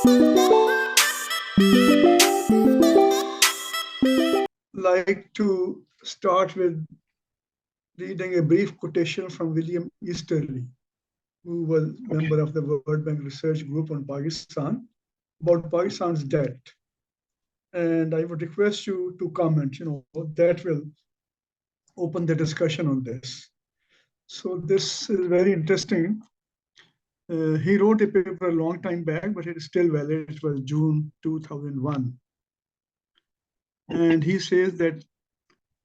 Like to start with reading a brief quotation from William Easterly, who was member of the World Bank Research Group on Pakistan, about Pakistan's debt. And I would request you to comment, that will open the discussion on this. So this is very interesting. He wrote a paper a long time back, but it is still valid. It was June 2001. And he says that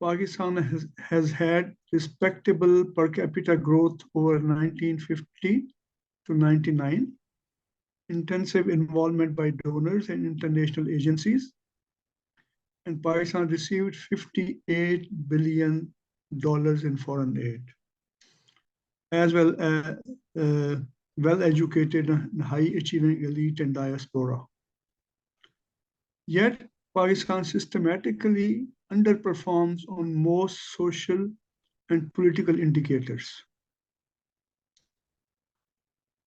Pakistan has had respectable per capita growth over 1950 to 99, intensive involvement by donors and international agencies, and Pakistan received $58 billion in foreign aid, as well as well-educated and high-achieving elite and diaspora. Yet, Pakistan systematically underperforms on most social and political indicators.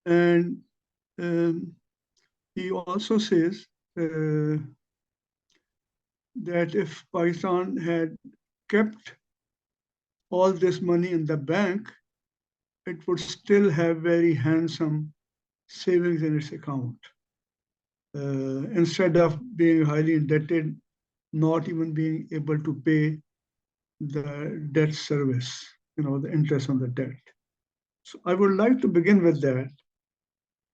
And he also says that if Pakistan had kept all this money in the bank, it would still have very handsome savings in its account. Instead of being highly indebted, not even being able to pay the debt service, the interest on the debt. So I would like to begin with that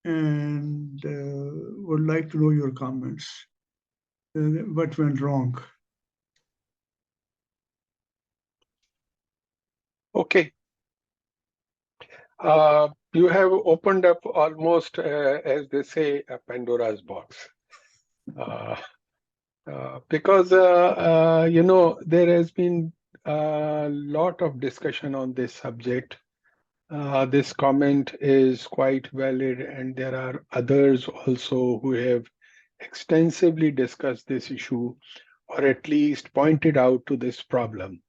and would like to know your comments. What went wrong? Okay. You have opened up almost, as they say, a Pandora's box. Because, there has been a lot of discussion on this subject. This comment is quite valid, and there are others also who have extensively discussed this issue, or at least pointed out to this problem.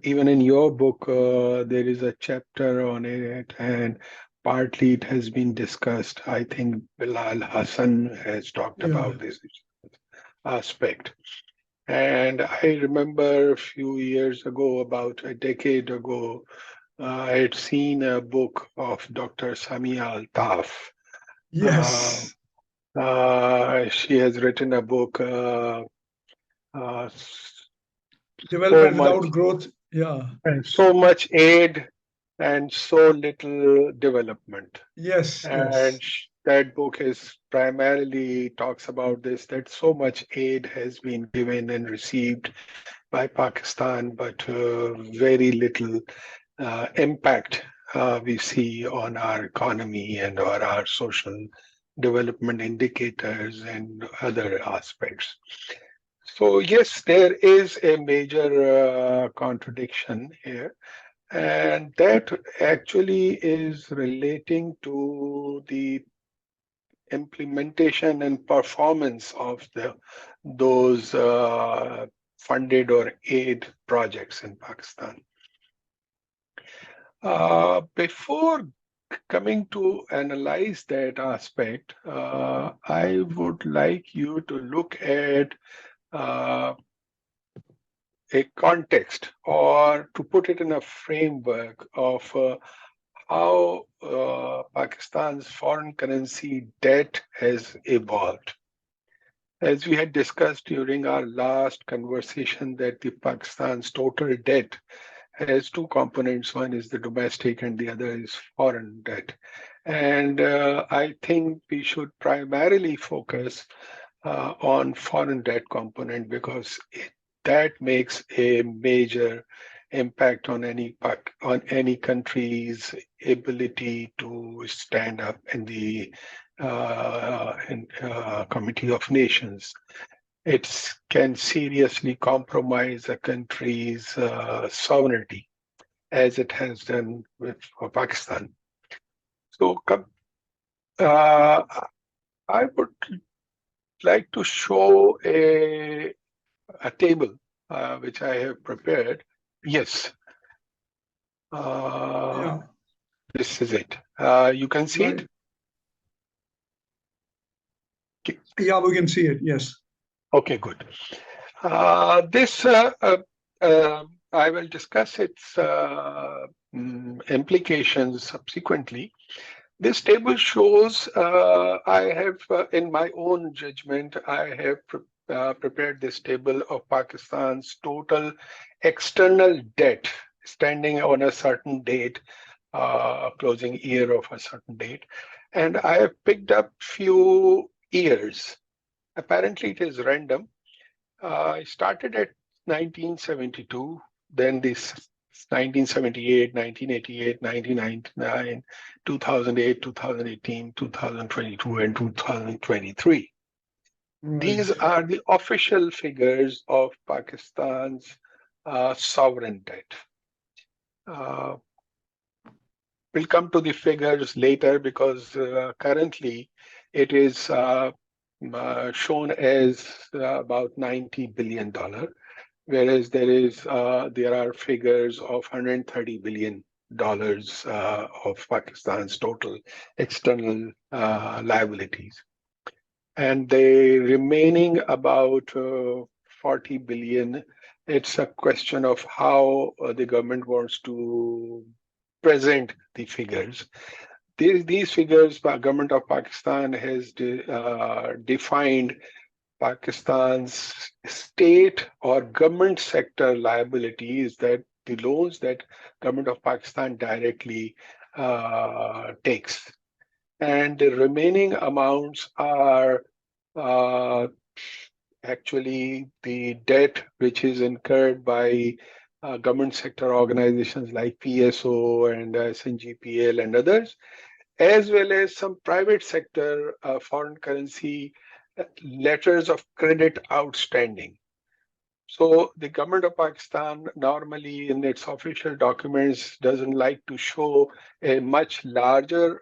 Even in your book, there is a chapter on it, and partly it has been discussed. I think Bilal Hassan has talked about this aspect. And I remember a few years ago, about a decade ago, I had seen a book of Dr. Samia Altaf. Yes. She has written a book, Development without growth, and so much aid and so little development. Yes, and that book is primarily talks about this, that so much aid has been given and received by Pakistan, but very little impact we see on our economy and or our social development indicators and other aspects. So yes, there is a major contradiction here, and that actually is relating to the implementation and performance of those funded or aid projects in Pakistan. Before coming to analyze that aspect, I would like you to look at a context, or to put it in a framework of how Pakistan's foreign currency debt has evolved. As we had discussed during our last conversation, that the Pakistan's total debt has two components. One is the domestic and the other is foreign debt. And I think we should primarily focus on foreign debt component, because that makes a major impact on any country's ability to stand up in the Committee of Nations. It can seriously compromise a country's sovereignty, as it has done with Pakistan. So I would like to show a table which I have prepared. Yes. This is it. You can see it? Yeah, we can see it. Yes. Okay, good. This I will discuss its implications subsequently. This table shows, I have, in my own judgment, I have prepared this table of Pakistan's total external debt standing on a certain date, closing year of a certain date. And I have picked up few years. Apparently, it is random. I started at 1972, then this 1978, 1988, 1999, 2008, 2018, 2022, and 2023. Right. These are the official figures of Pakistan's sovereign debt. Uh, we'll come to the figures later because currently it is shown as about $90 billion. Whereas there are figures of $130 billion of Pakistan's total external liabilities, and the remaining about 40 billion. It's a question of how the government wants to present the figures. These figures, the government of Pakistan has defined Pakistan's state or government sector liabilities, that the loans that government of Pakistan directly takes, and the remaining amounts are uh, actually the debt which is incurred by government sector organizations like PSO and SNGPL and others, as well as some private sector foreign currency letters of credit outstanding. So the government of Pakistan normally in its official documents doesn't like to show a much larger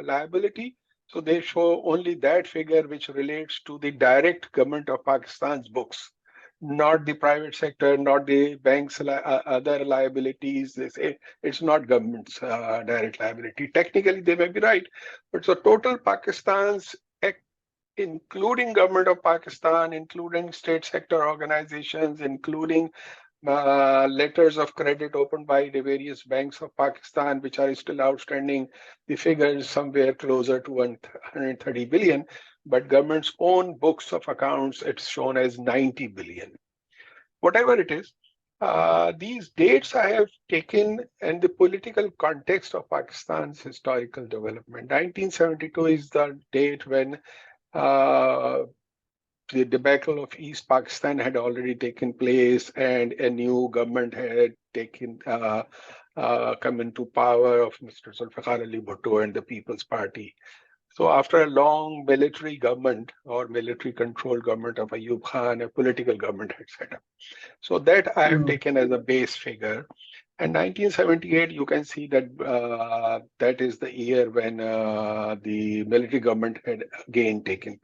liability. So they show only that figure which relates to the direct government of Pakistan's books, not the private sector, not the bank's other liabilities. They say it's not government's direct liability. Technically, they may be right, but so total Pakistan's, including government of Pakistan, including state sector organizations, including letters of credit opened by the various banks of Pakistan, which are still outstanding. The figure is somewhere closer to 130 billion, but government's own books of accounts, it's shown as 90 billion. Whatever it is, these dates I have taken in the political context of Pakistan's historical development. 1972 is the date when the debacle of East Pakistan had already taken place, and a new government had come into power of Mr. Zulfikar Ali Bhutto and the People's Party. So after a long military government or military controlled government of Ayub Khan, a political government had set up. So that I have taken as a base figure. And 1978, you can see that that is the year when the military government had again taken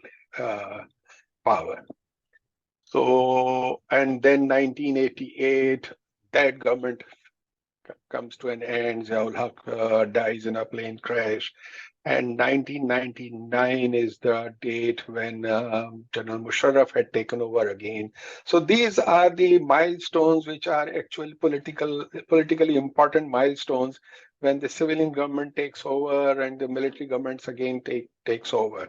power. So, and then 1988, that government comes to an end. Ziaul Haq dies in a plane crash. And 1999 is the date when General Musharraf had taken over again. So these are the milestones which are actually politically important milestones when the civilian government takes over and the military governments again takes over.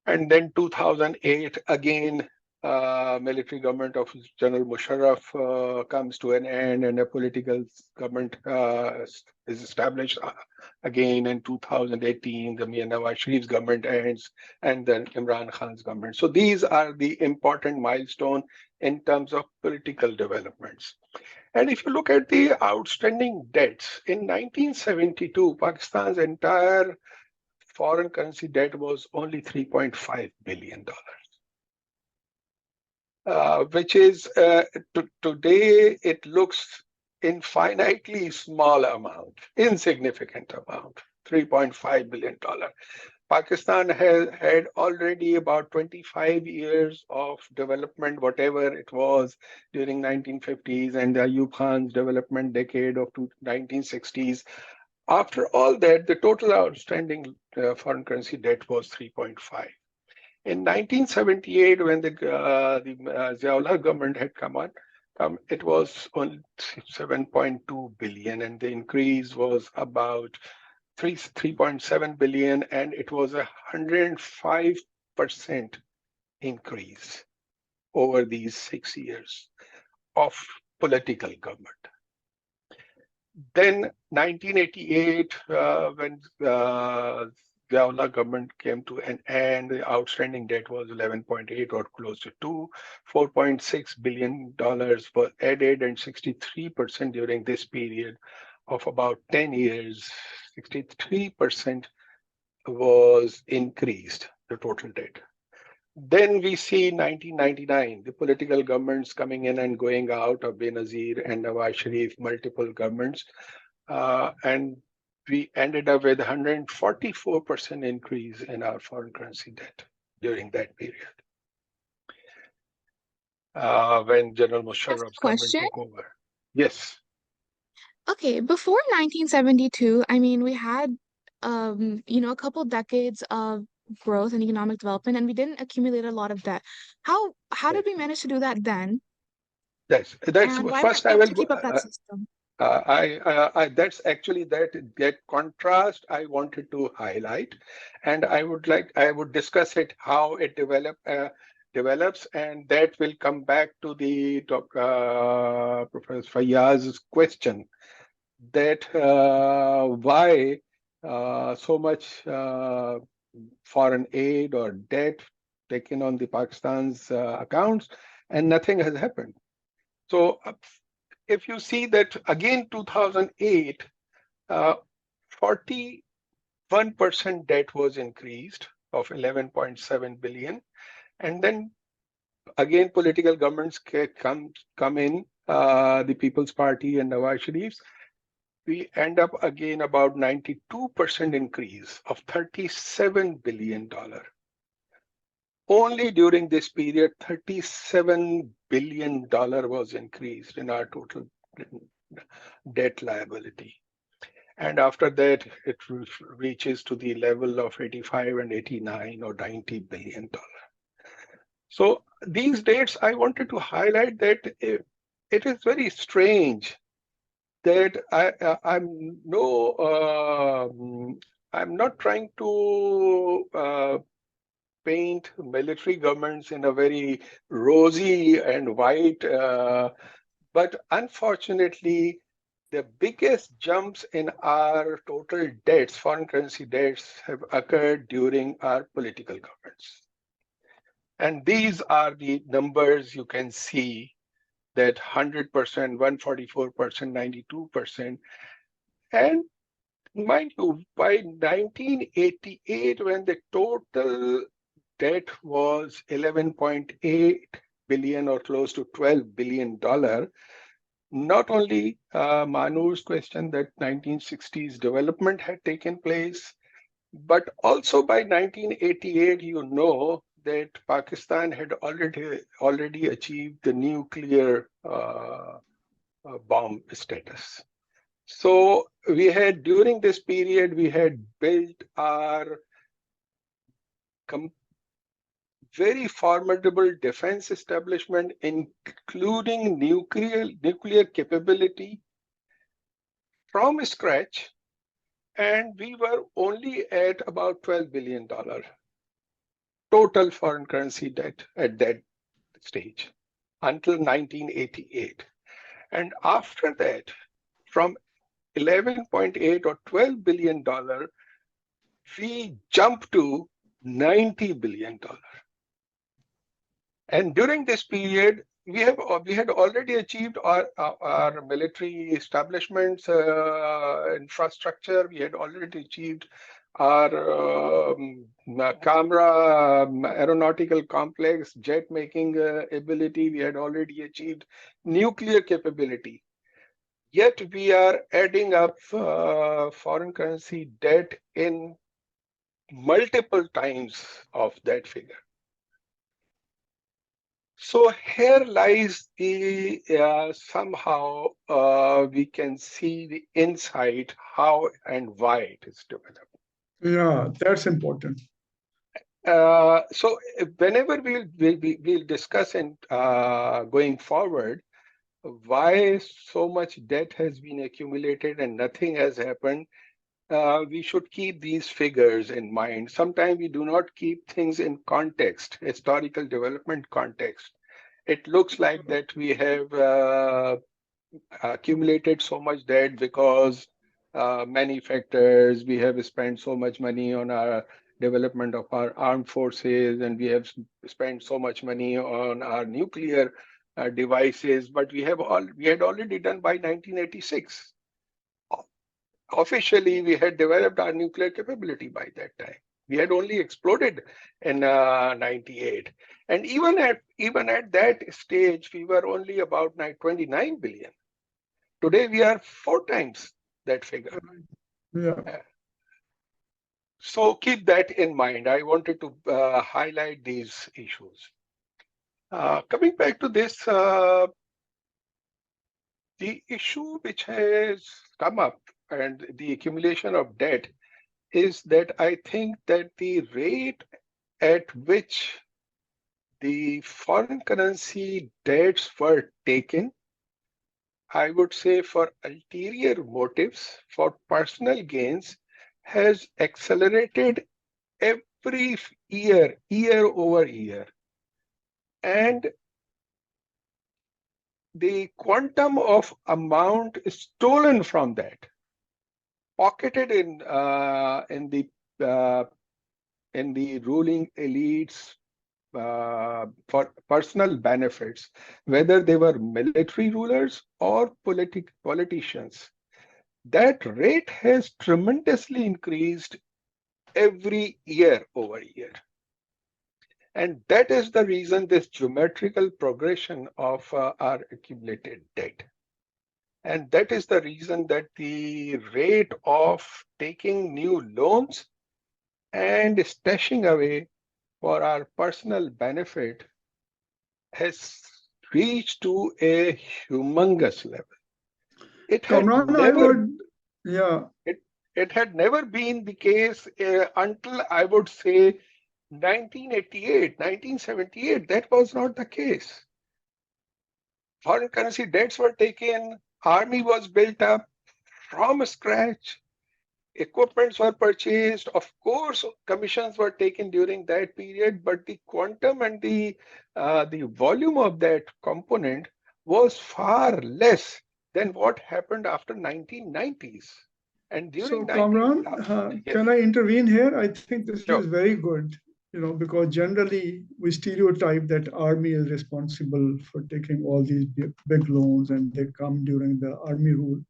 And then 2008, again, military government of General Musharraf comes to an end, and a political government is established again in 2018. The Mian Nawaz Sharif's government ends, and then Imran Khan's government. So these are the important milestones in terms of political developments. And if you look at the outstanding debts, in 1972, Pakistan's entire foreign currency debt was only $3.5 billion, which is today it looks infinitely small amount, insignificant amount, $3.5 billion. Pakistan has had already about 25 years of development, whatever it was during 1950s and the Ayub Khan's development decade of 1960s. After all that, the total outstanding foreign currency debt was 3.5. In 1978, when the Ziaullah government had it was only 7.2 billion, and the increase was about 3.7 billion, and it was 105% increase over these 6 years of political government. Then 1988, when Ziaullah government came to an end, the outstanding debt was 11.8 or close to 2. $4.6 billion were added, and 63% during this period of about 10 years, 63% was increased, the total debt. Then we see 1999, the political governments coming in and going out of Benazir and Nawaz Sharif, multiple governments, and we ended up with 144% increase in our foreign currency debt during that period. When General Musharraf's government took over. Yes. Okay, before 1972, I mean, we had, a couple decades of growth and economic development, and we didn't accumulate a lot of debt. How did we manage to do that then? That's And why first weren't we I able will to keep up that system? that's actually that contrast I wanted to highlight, and I would discuss it how it develops, and that will come back to the Professor Fayyaz's question that why so much foreign aid or debt taken on the Pakistan's accounts and nothing has happened. So if you see that again 2008, 41% debt was increased of 11.7 billion, and then again political governments come in, the People's Party and Nawaz Sharif's. We end up again about 92% increase of $37 billion. Only during this period, $37 billion was increased in our total debt liability. And after that, it reaches to the level of 85 and 89 or $90 billion. So these dates, I wanted to highlight that it is very strange that I'm not trying to paint military governments in a very rosy and white, but unfortunately, the biggest jumps in our total debts, foreign currency debts, have occurred during our political governments. And these are the numbers you can see, that 100%, 144%, 92%. And mind you, by 1988, when the total debt was 11.8 billion or close to $12 billion, not only Manur's question that 1960s development had taken place, but also by 1988, you know that Pakistan had already achieved the nuclear bomb status. So we had, during this period, we had built our very formidable defense establishment, including nuclear capability from scratch, and we were only at about $12 billion total foreign currency debt at that stage until 1988. And after that, from 11.8 or $12 billion, we jumped to $90 billion. And during this period, we had already achieved our military establishments, infrastructure. We had already achieved our Kamran aeronautical complex, jet making ability. We had already achieved nuclear capability. Yet we are adding up foreign currency debt in multiple times of that figure. So here lies the somehow we can see the insight how and why it is developed. Yeah, that's important. So whenever we'll discuss and going forward why so much debt has been accumulated and nothing has happened, we should keep these figures in mind. Sometimes we do not keep things in context, historical development context. It looks like that we have accumulated so much debt because many factors. We have spent so much money on our development of our armed forces, and we have spent so much money on our nuclear devices. But we had already done by 1986. Officially, we had developed our nuclear capability by that time. We had only exploded in 98. And even at that stage, we were only about 29 billion. Today, we are 4 times that figure. Yeah. So keep that in mind. I wanted to highlight these issues. Coming back to this, the issue which has come up and the accumulation of debt is that I think that the rate at which the foreign currency debts were taken, I would say for ulterior motives, for personal gains, has accelerated every year, year over year. And the quantum of amount stolen from that, pocketed uh, in the ruling elites for personal benefits, whether they were military rulers or politicians. That rate has tremendously increased every year over year. And that is the reason this geometrical progression of our accumulated debt. And that is the reason that the rate of taking new loans and stashing away for our personal benefit has reached to a humongous level. It had Kamran, I never would, yeah. it, it had never been the case until I would say 1988, 1978. That was not the case. Foreign currency debts were taken, army was built up from scratch, equipments were purchased. Of course, commissions were taken during that period, but the quantum and the volume of that component was far less than what happened after 1990s. And during So 19, Kamran, yes, can I intervene here? I think this is sure. very good, because generally we stereotype that army is responsible for taking all these big loans and they come during the army rule.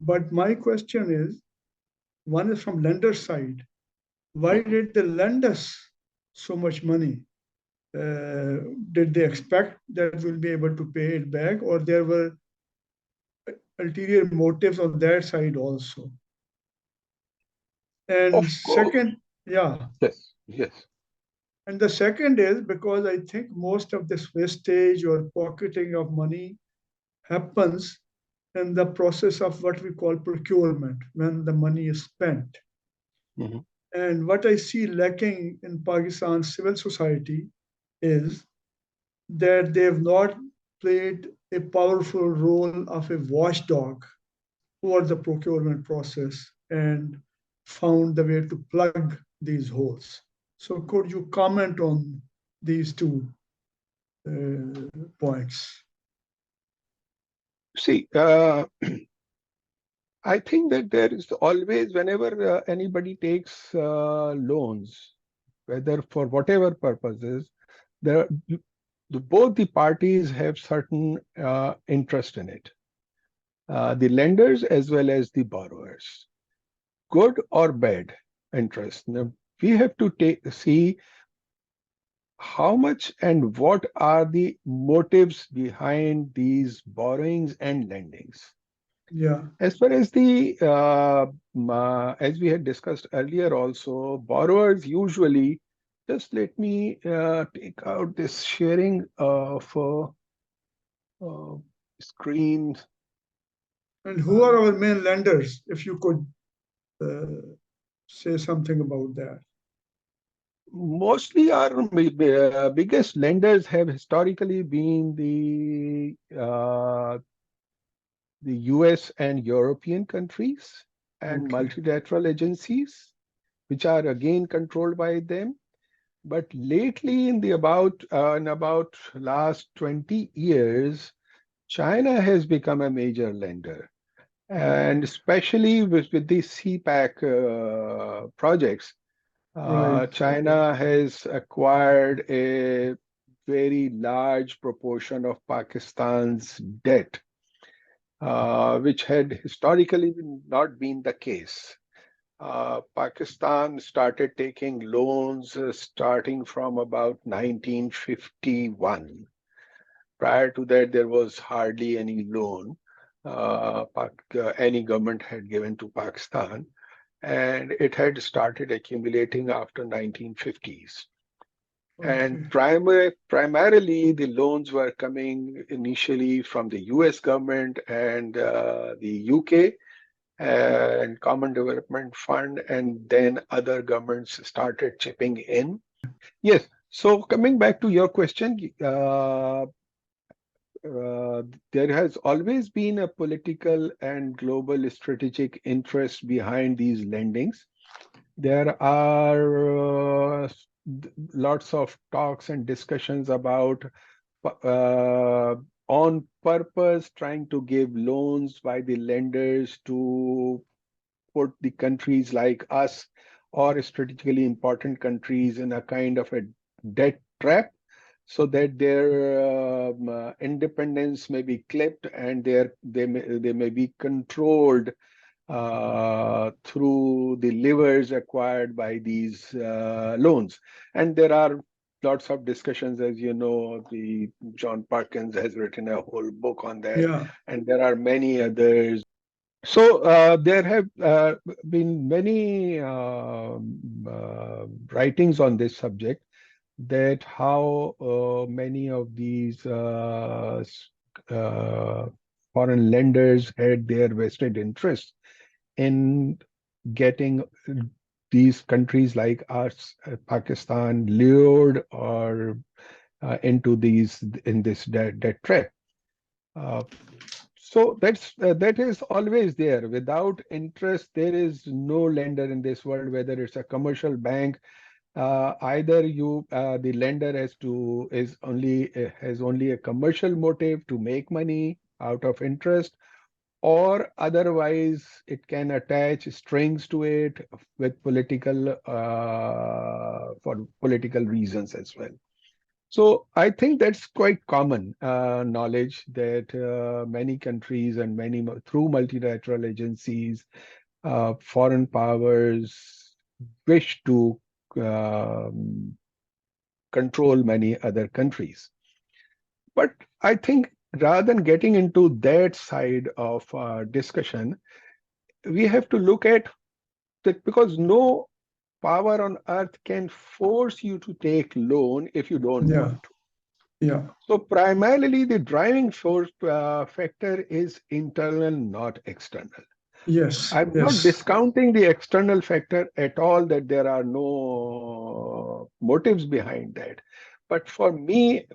But my question is, one is from lender side. Why did they lend us so much money? Did they expect that we'll be able to pay it back, or there were ulterior motives on their side also? And Of course, second, yeah. yes, yes. And the second is because I think most of this wastage or pocketing of money happens in the process of what we call procurement, when the money is spent. Mhm. And what I see lacking in Pakistan's civil society is that they have not played a powerful role of a watchdog over the procurement process and found the way to plug these holes. So could you comment on these two points? See, I think that there is always, whenever anybody takes loans, whether for whatever purposes, there both the parties have certain interest in it. The lenders as well as the borrowers, good or bad interest. Now, we have to see how much and what are the motives behind these borrowings and lendings. Yeah, As far as as we had discussed earlier also, borrowers usually Just let me take out this sharing of screen. And who are our main lenders, if you could say something about that? Mostly our biggest lenders have historically been the US and European countries and Okay. multilateral agencies, which are again controlled by them. But lately, in about last 20 years, China has become a major lender, and especially with these CPAC projects, Right. China has acquired a very large proportion of Pakistan's debt, which had historically not been the case. Pakistan started taking loans starting from about 1951. Prior to that, there was hardly any loan any government had given to Pakistan, and it had started accumulating after 1950s. And Okay. primarily, the loans were coming initially from the US government and the UK and Common Development Fund, and then other governments started chipping in. Yes. So coming back to your question, uh, there has always been a political and global strategic interest behind these lendings. There are lots of talks and discussions about uh, on purpose trying to give loans by the lenders to put the countries like us or strategically important countries in a kind of a debt trap so that their independence may be clipped and they may be controlled through the levers acquired by these loans. And there are lots of discussions, as you know, the John Parkins has written a whole book on that, Yeah. and there are many others. So there have been many writings on this subject that how many of these uh, foreign lenders had their vested interests in getting these countries like us, Pakistan, lured or into this debt trap. Uh, so that is always there. Without interest, there is no lender in this world, whether it's a commercial bank. Either the lender has only a commercial motive to make money out of interest, or otherwise it can attach strings to it with for political reasons as well. So I think that's quite common knowledge that many countries and through multilateral agencies, foreign powers wish to um, control many other countries. But I think rather than getting into that side of discussion, we have to look at that because no power on earth can force you to take loan if you don't Yeah. want to. Yeah. So primarily the driving force factor is internal, not external. Yes. I'm not Yes. discounting the external factor at all, that there are no motives behind that. But for me,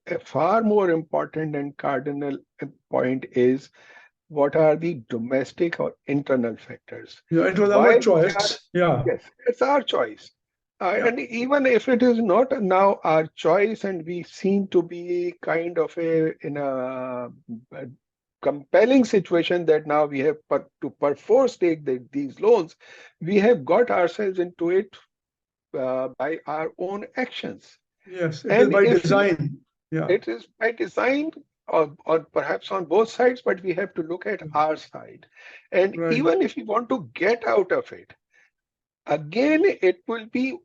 a far more important and cardinal point is what are the domestic or internal factors. Yeah. It was our Why we are, choice. Yeah. yes, it's our choice. Yeah. And even if it is not now our choice, and we seem to be kind of in a compelling situation that now we have to perforce take these loans, we have got ourselves into it by our own actions. Yes. It is And by if we, design. Yeah. it is by design, or perhaps on both sides, but we have to look at our side. And Right. even if we want to get out of it, again, it will be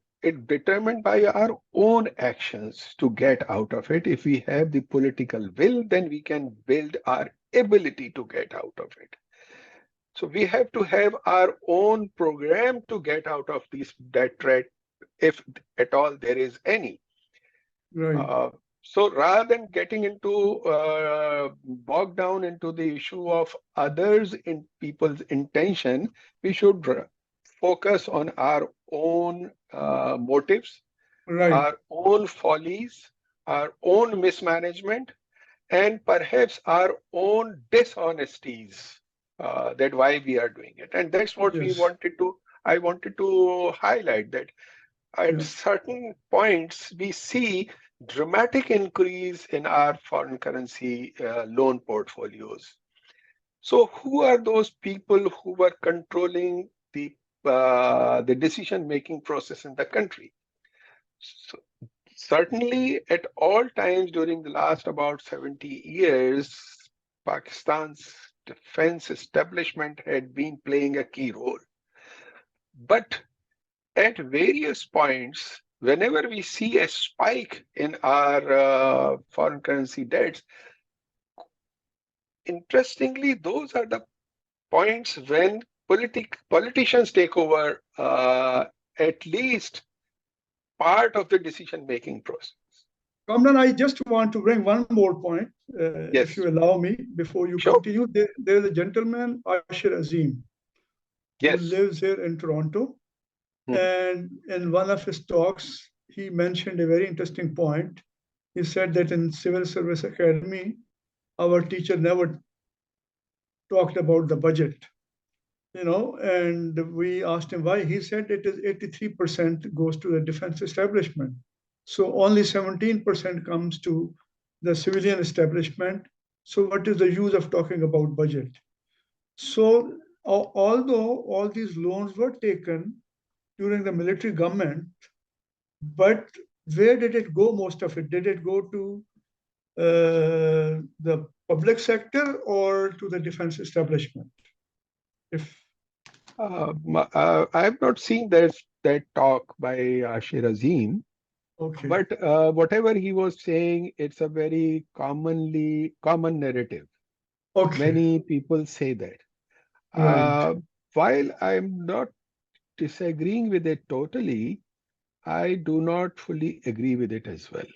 determined by our own actions to get out of it. If we have the political will, then we can build our ability to get out of it. So we have to have our own program to get out of this debt trap if at all there is any. Right. So rather than getting into bogged down into the issue of others in people's intention, we should focus on our own motives, Right. our own follies, our own mismanagement, and perhaps our own dishonesties, that why we are doing it. And that's what Yes. I wanted to highlight, that at Yeah. certain points we see dramatic increase in our foreign currency loan portfolios. So who are those people who were controlling the decision making process in the country? So, certainly, at all times during the last about 70 years, Pakistan's defense establishment had been playing a key role. But at various points, whenever we see a spike in our foreign currency debts, interestingly, those are the points when politicians take over at least part of the decision-making process. Kamran, I just want to bring one more point, if Yes, you allow me, before you sure. continue. There's a gentleman, Ashir Azim, who Yes. lives here in Toronto. Mhm. And in one of his talks, he mentioned a very interesting point. He said that in Civil Service Academy, our teacher never talked about the budget, and we asked him why. He said it is 83% goes to the defense establishment. So only 17% comes to the civilian establishment. So what is the use of talking about budget? So although all these loans were taken during the military government, but where did it go, most of it? Did it go to the public sector or to the defense establishment? If I have not seen that talk by Ashir Azim, Okay, but whatever he was saying, it's a very common narrative. okay, Many people say that. right, While I'm not disagreeing with it totally, I do not fully agree with it as well.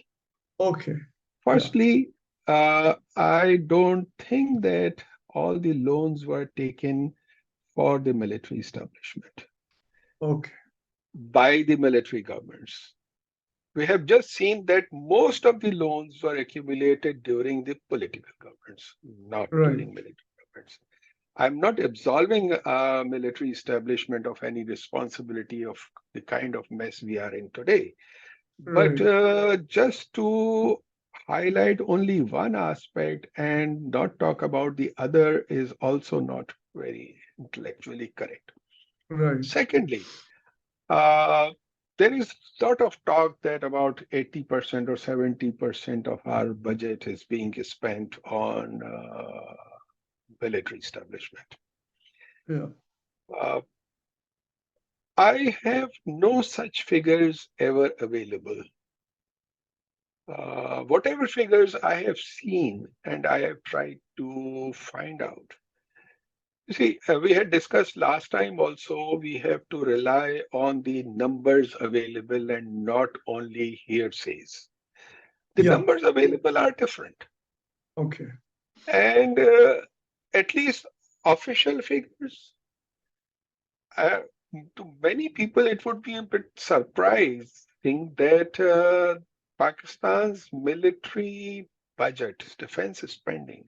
okay, yeah, Firstly, I don't think that all the loans were taken for the military establishment okay, by the military governments. We have just seen that most of the loans were accumulated during the political governments, not right, during military governments. I'm not absolving a military establishment of any responsibility of the kind of mess we are in today. But right, just to highlight only one aspect and not talk about the other is also not very intellectually correct. right, Secondly, uh, there is sort of talk that about 80% or 70% of our budget is being spent on military establishment. yeah, Uh, I have no such figures ever available. Whatever figures I have seen and I have tried to find out. You see, we had discussed last time also, we have to rely on the numbers available and not only hearsays. The yeah, numbers available are different. okay, And at least official figures, uh, to many people, it would be a bit surprising that Pakistan's military budget, defense spending,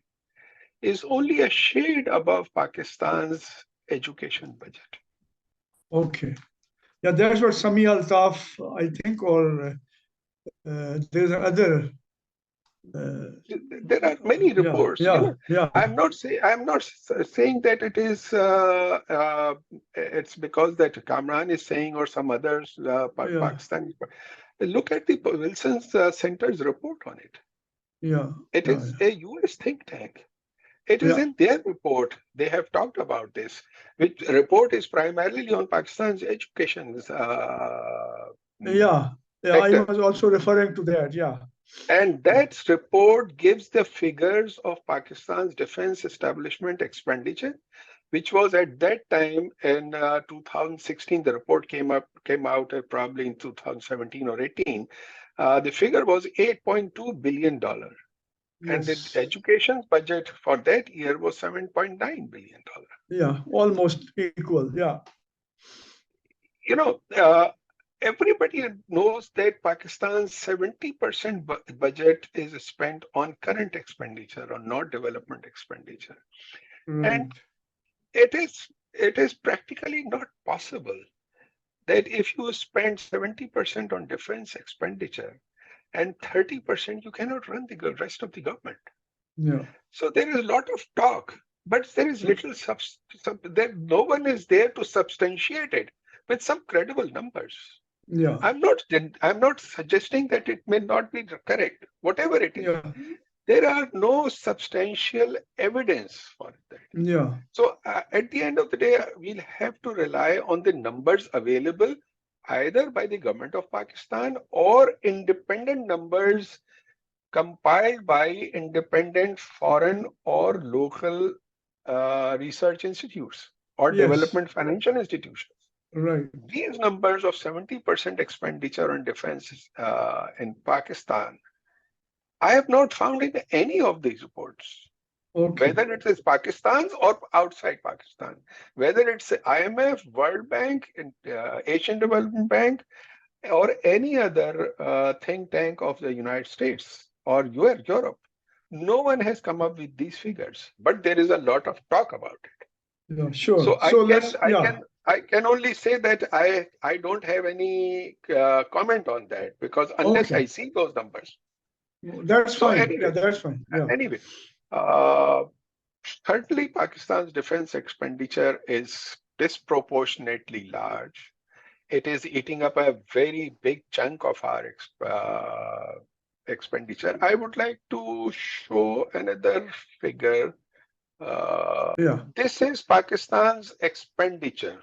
is only a shade above Pakistan's education budget. okay. Yeah, that's what Sami Altaf, I think, or there's another. There are many Yeah, reports. yeah, yeah, I'm not saying that it is it's because that Kamran is saying or some others yeah, Pakistan. Look at the Wilson's Center's report on it. yeah, It yeah, is a US think tank. It is yeah, in their report. They have talked about this, which report is primarily on Pakistan's education yeah, yeah. I sector. was also referring to that. Yeah, And that report gives the figures of Pakistan's defense establishment expenditure, which was at that time in 2016. The report came out probably in 2017 or 18. The figure was $8.2 billion. And the Yes. education budget for that year was $7.9 billion. Yeah, almost equal. Yeah. You know, everybody knows that Pakistan's 70% budget is spent on current expenditure or not development expenditure. Right. And it is practically not possible that if you spend 70% on defense expenditure and 30% you cannot run the rest of the government. Yeah. So there is a lot of talk, but there is little no one is there to substantiate it with some credible numbers. Yeah. I'm not suggesting that it may not be correct, whatever it is. Yeah. There are no substantial evidence for that. Yeah. So at the end of the day, we'll have to rely on the numbers available either by the government of Pakistan or independent numbers compiled by independent foreign or local research institutes or Yes. development financial institutions. Right. These numbers of 70% expenditure on defense in Pakistan, I have not found in any of these reports, Okay. whether it is Pakistan's or outside Pakistan, whether it's IMF, World Bank, Asian Development Bank, or any other think tank of the United States or Europe. No one has come up with these figures, but there is a lot of talk about it. Yeah, sure. So So let's, yeah. I can only say that I don't have any comment on that because unless Okay. I see those numbers. That's So fine. anyway, Yeah, that's fine. Yeah. anyway, certainly Pakistan's defense expenditure is disproportionately large. It is eating up a very big chunk of our expenditure. I would like to show another figure. Yeah. This is Pakistan's expenditure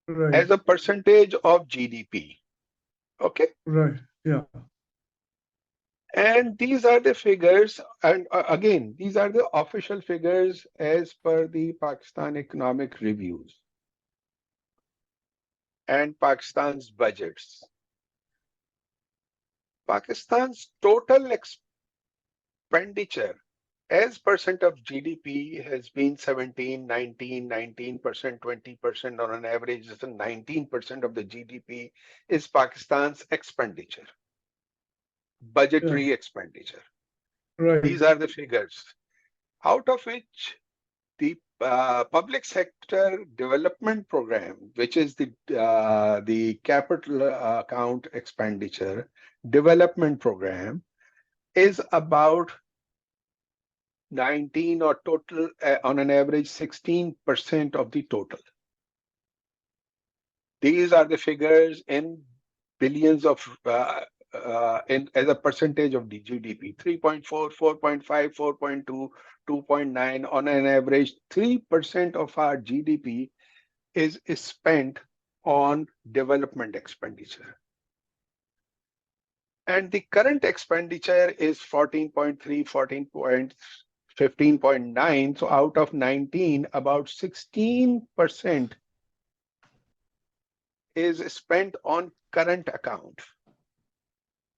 Right. as a percentage of GDP. Okay. Right. Yeah. And these are the figures. And again, these are the official figures as per the Pakistan Economic Reviews and Pakistan's budgets. Pakistan's total expenditure as percent of GDP has been 17, 19, 19%, 20% on an average. 19% of the GDP is Pakistan's expenditure, budgetary expenditure. Right. These are the figures, out of which the public sector development program, which is the capital account expenditure development program, is about 19 or total on an average 16% of the total. These are the figures in billions of as a percentage of the GDP: 3.4, 4.5, 4.2, 2.9. On an average, 3% of our GDP is spent on development expenditure. And the current expenditure is 14.3, 15.9. So out of 19, about 16% is spent on current account,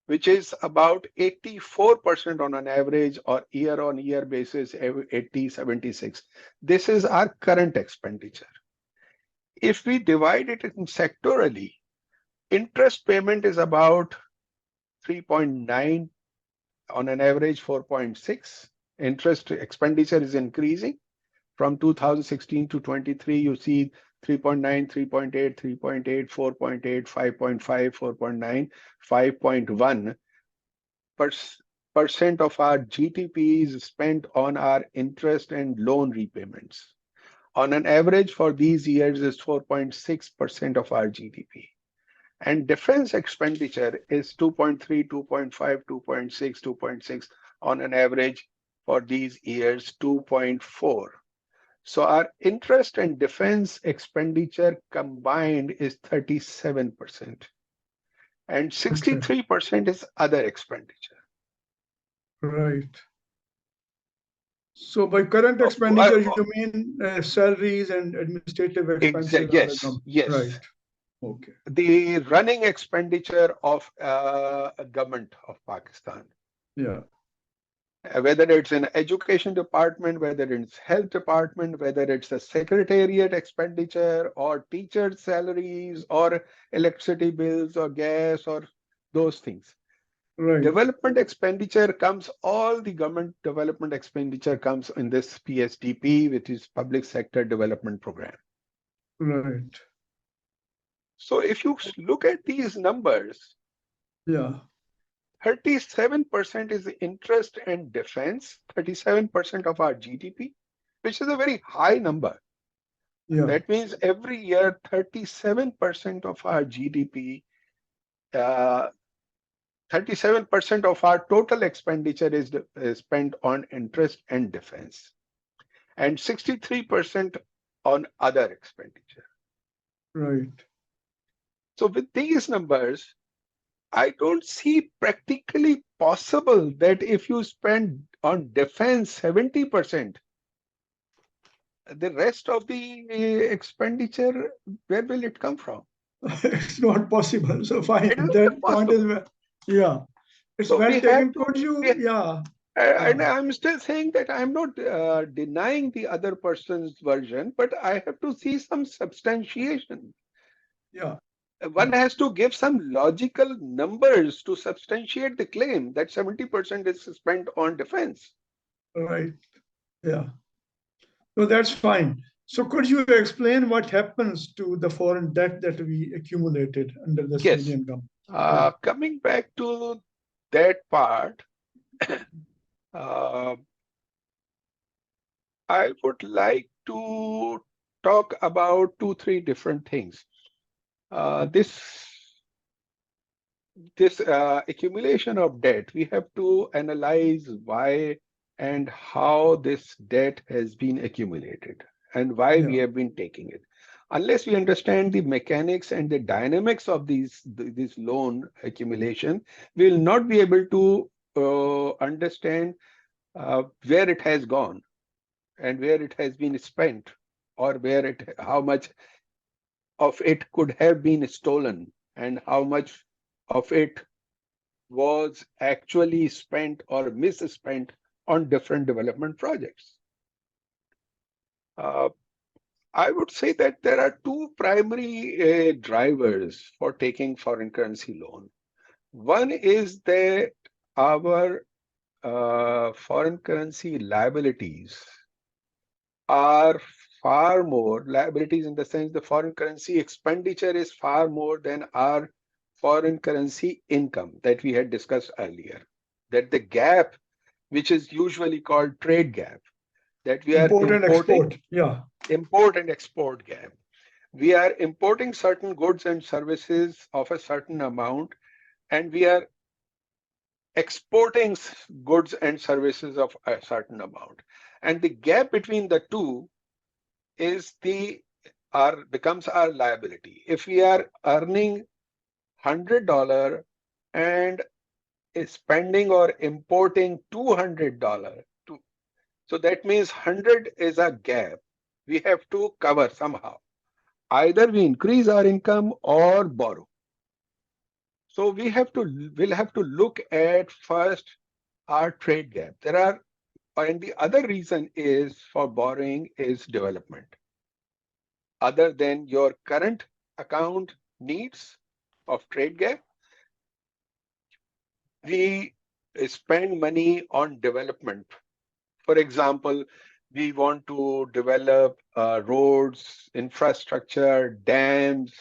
which is about 84% on an average or year-on-year basis, 80, 76. This is our current expenditure. If we divide it in sectorally, interest payment is about 3.9, on an average 4.6. Interest expenditure is increasing. From 2016 to 23, you see 3.9, 3.8, 3.8, 4.8, 5.5, 4.9, 5.1% of our GDP is spent on our interest and loan repayments. On an average for these years is 4.6% of our GDP. And defense expenditure is 2.3, 2.5, 2.6, 2.6. On an average for these years, 2.4. So our interest and defense expenditure combined is 37%. And 63% is other expenditure. Right. So by current Uh, expenditure, you mean salaries and administrative expenses of the Yes, government, yes. right? Okay. The running expenditure of a government of Pakistan, Yeah. whether it's in education department, whether it's health department, whether it's a secretariat expenditure or teacher salaries or electricity bills or gas or those things. Right. Development expenditure comes, all the government development expenditure comes in this PSDP, which is Public Sector Development Program. Right. So if you look at these numbers, Yeah. 37% is interest and defense, 37% of our GDP, which is a very high number. Yeah. That means every year, 37% of our GDP, uh, 37% of our total expenditure is spent on interest and defense, and 63% on other expenditure. Right. So with these numbers, I don't see practically possible that if you spend on defense 70%, the rest of the expenditure, where will it come from? It's not possible. So fine. It is not That point possible. is yeah. It's So well we have taken. to, Could you? we, Yeah. and Yeah. I'm still saying that I'm not denying the other person's version, but I have to see some substantiation. Yeah. One has to give some logical numbers to substantiate the claim that 70% is spent on defense. Right. Yeah. So that's fine. So could you explain what happens to the foreign debt that we accumulated under the Yes. civilian government? Yeah. Coming back to that part, uh, I would like to talk about two, three different things. This accumulation of debt, we have to analyze why and how this debt has been accumulated and why we Yeah. have been taking it. Unless we understand the mechanics and the dynamics of this loan accumulation, we will not be able to understand where it has gone and where it has been spent, or how much of it could have been stolen and how much of it was actually spent or misspent on different development projects. Uh, I would say that there are two primary drivers for taking foreign currency loan. One is that our foreign currency liabilities are far more, liabilities in the sense the foreign currency expenditure is far more than our foreign currency income that we had discussed earlier. That the gap, which is usually called trade gap, that we are Import and importing, export. Yeah. import and export gap. We are importing certain goods and services of a certain amount, and we are exporting goods and services of a certain amount. And the gap between the two is becomes our liability. If we are earning $100 and spending or importing $200, so that means 100 is a gap we have to cover somehow. Either we increase our income or borrow. So we'll have to look at first our trade gap. And the other reason is for borrowing is development. Other than your current account needs of trade gap, we spend money on development. For example, we want to develop roads, infrastructure, dams,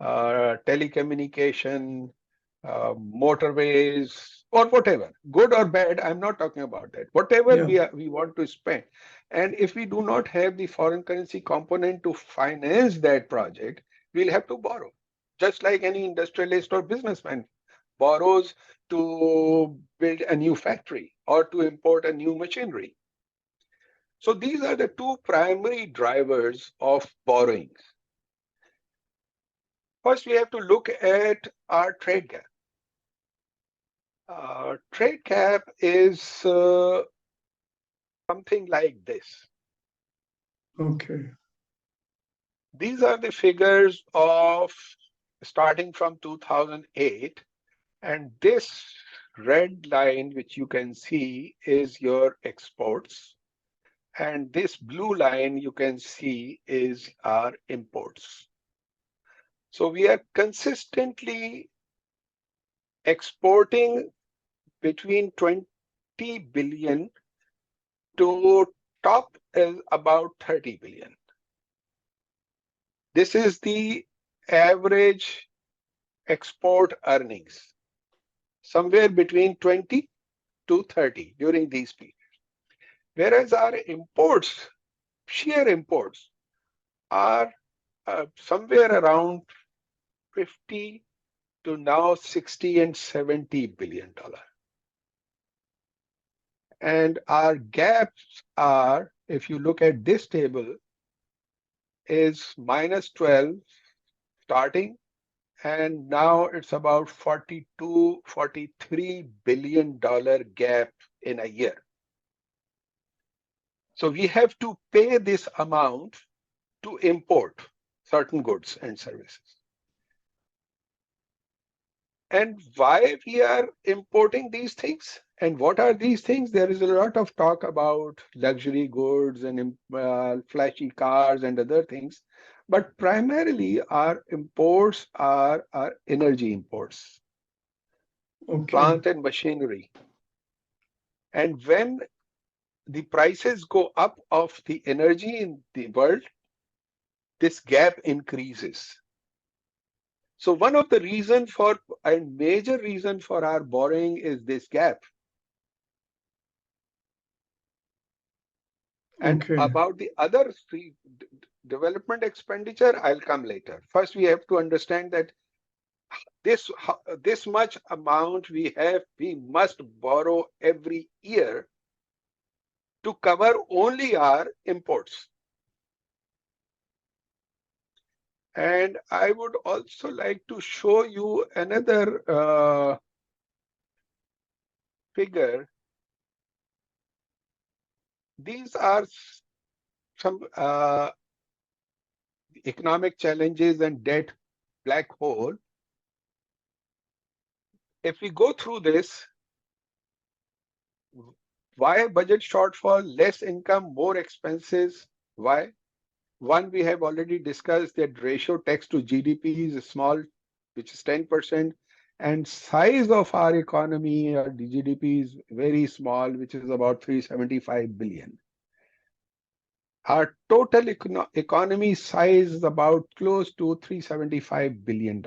telecommunication, motorways, or whatever, good or bad. I'm not talking about that. Whatever Yeah. we want to spend. And if we do not have the foreign currency component to finance that project, we'll have to borrow. Just like any industrialist or businessman borrows to build a new factory or to import a new machinery. So these are the two primary drivers of borrowings. First, we have to look at our trade gap. Trade gap is something like this. Okay. These are the figures of starting from 2008, and this red line, which you can see, is your exports, and this blue line you can see is our imports. So we are consistently exporting between 20 billion to top is about 30 billion. This is the average export earnings, somewhere between 20 to 30 during these periods. Whereas our imports, sheer imports, are somewhere around 50 to now 60 and 70 billion dollar. And our gaps are, if you look at this table, is minus 12 starting, and now it's about 42, 43 billion dollar gap in a year. So we have to pay this amount to import certain goods and services. And why we are importing these things? And what are these things? There is a lot of talk about luxury goods and flashy cars and other things. But primarily our imports are our energy imports, plant and machinery. And when the prices go up of the energy in the world, this gap increases. So one of the reasons for, and major reason for our borrowing is this gap. And about the other development expenditure, I'll come later. First, we have to understand that this much amount we must borrow every year to cover only our imports. And I would also like to show you another figure. These are some economic challenges and debt black hole. If we go through this, why budget shortfall, less income, more expenses? Why? One, we have already discussed that ratio tax to GDP is small, which is 10%, and size of our economy or the GDP is very small, which is about 375 billion. Our total economy size is about close to $375 billion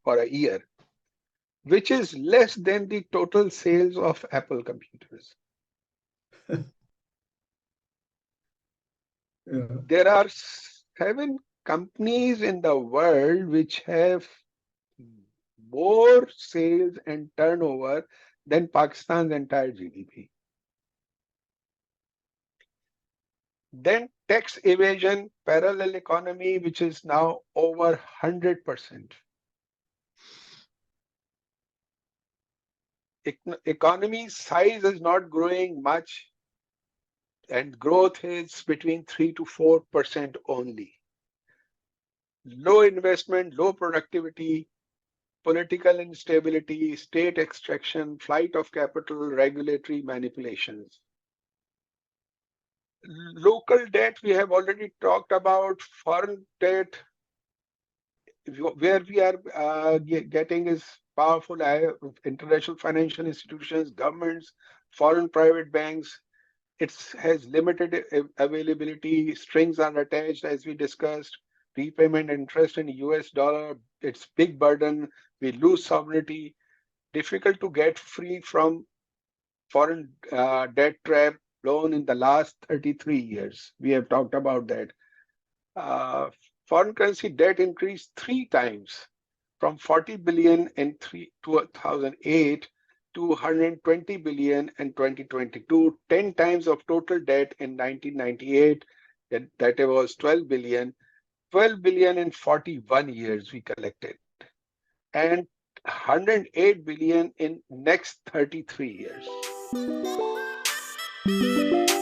for a year, which is less than the total sales of Apple computers. There are 7 companies in the world which have more sales and turnover than Pakistan's entire GDP. Then tax evasion, parallel economy, which is now over 100%. Economy size is not growing much, and growth is between 3 to 4% only. Low investment, low productivity, political instability, state extraction, flight of capital, regulatory manipulations. Local debt, we have already talked about. Foreign debt, where we are getting is powerful international financial institutions, governments, foreign private banks. It has limited availability. Strings are attached, as we discussed. Repayment interest in US dollar, it's big burden. We lose sovereignty. Difficult to get free from foreign debt trap loan in the last 33 years. We have talked about that. Foreign currency debt increased 3 times from 40 billion in 2008 to 120 billion in 2022, 10 times of total debt in 1998. That was 12 billion. 12 billion in 41 years we collected, and 108 billion in next 33 years. you.